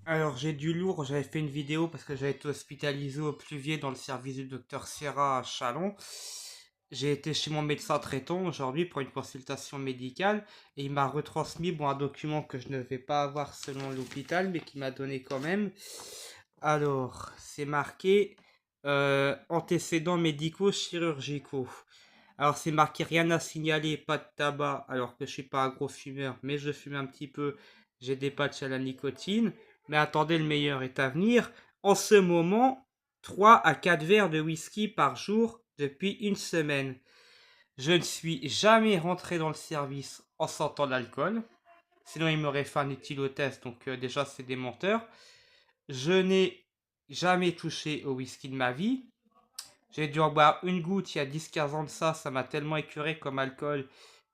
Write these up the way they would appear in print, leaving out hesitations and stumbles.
Alors j'ai du lourd, j'avais fait une vidéo parce que j'avais été hospitalisé au Pluvier dans le service du docteur Serra à Chalon. J'ai été chez mon médecin traitant aujourd'hui pour une consultation médicale et il m'a retransmis un document que je ne vais pas avoir selon l'hôpital mais qu'il m'a donné quand même. Alors c'est marqué antécédents médicaux chirurgicaux. Alors c'est marqué rien à signaler, pas de tabac, alors que je suis pas un gros fumeur, mais je fume un petit peu, j'ai des patchs à la nicotine. Mais attendez, le meilleur est à venir. En ce moment, 3 à 4 verres de whisky par jour depuis une semaine. Je ne suis jamais rentré dans le service en sentant l'alcool. Sinon, il m'aurait fait un éthylotest, donc déjà, c'est des menteurs. Je n'ai jamais touché au whisky de ma vie. J'ai dû en boire une goutte il y a 10-15 ans de ça m'a tellement écœuré comme alcool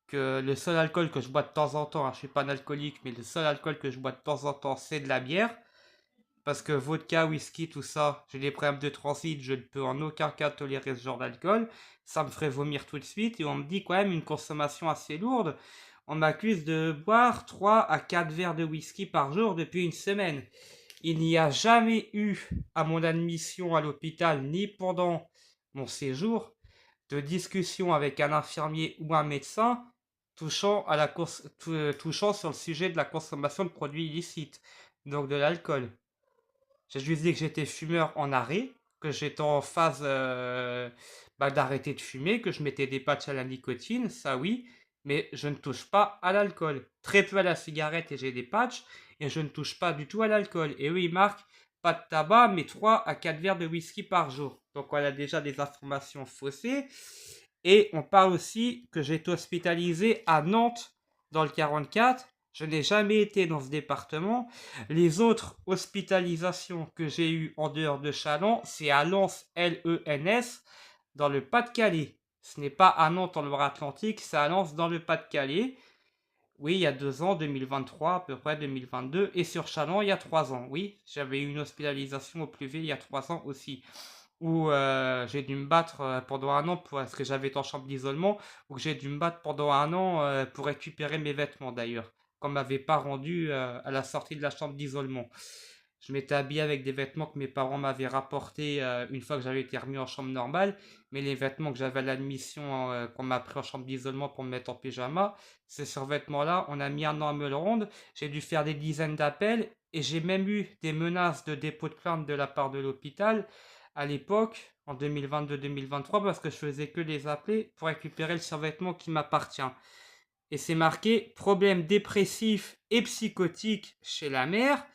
que le seul alcool que je bois de temps en temps, hein, je suis pas un alcoolique, mais le seul alcool que je bois de temps en temps, c'est de la bière. Parce que vodka, whisky, tout ça, j'ai des problèmes de transit, je ne peux en aucun cas tolérer ce genre d'alcool. Ça me ferait vomir tout de suite et on me dit quand même une consommation assez lourde. On m'accuse de boire 3 à 4 verres de whisky par jour depuis une semaine. Il n'y a jamais eu à mon admission à l'hôpital ni pendant mon séjour de discussion avec un infirmier ou un médecin touchant sur le sujet de la consommation de produits illicites, donc de l'alcool. J'ai juste dit que j'étais fumeur en arrêt, que j'étais en phase d'arrêter de fumer, que je mettais des patchs à la nicotine, ça oui, mais je ne touche pas à l'alcool. Très peu à la cigarette et j'ai des patchs, et je ne touche pas du tout à l'alcool. Et oui, Marc, pas de tabac, mais 3 à 4 verres de whisky par jour. Donc on a déjà des informations faussées. Et on parle aussi que j'ai été hospitalisé à Nantes dans le 44. Je n'ai jamais été dans ce département. Les autres hospitalisations que j'ai eues en dehors de Chalon, c'est à Lens, Lens, dans le Pas-de-Calais. Ce n'est pas à Nantes en Loire-Atlantique, c'est à Lens dans le Pas-de-Calais. Oui, il y a 2 ans, 2023, à peu près 2022. Et sur Chalon, il y a 3 ans. Oui, j'avais eu une hospitalisation au plus vite il y a 3 ans aussi où j'ai dû me battre pendant un an parce que j'avais été en chambre d'isolement, où j'ai dû me battre pendant un an pour récupérer mes vêtements d'ailleurs, qu'on m'avait pas rendu à la sortie de la chambre d'isolement. Je m'étais habillé avec des vêtements que mes parents m'avaient rapportés une fois que j'avais été remis en chambre normale, mais les vêtements que j'avais à l'admission qu'on m'a pris en chambre d'isolement pour me mettre en pyjama, ces survêtements-là, on a mis un an à me le rendre. J'ai dû faire des dizaines d'appels et j'ai même eu des menaces de dépôt de plainte de la part de l'hôpital à l'époque, en 2022-2023, parce que je faisais que les appeler pour récupérer le survêtement qui m'appartient. Et c'est marqué problème dépressif et psychotique chez la mère.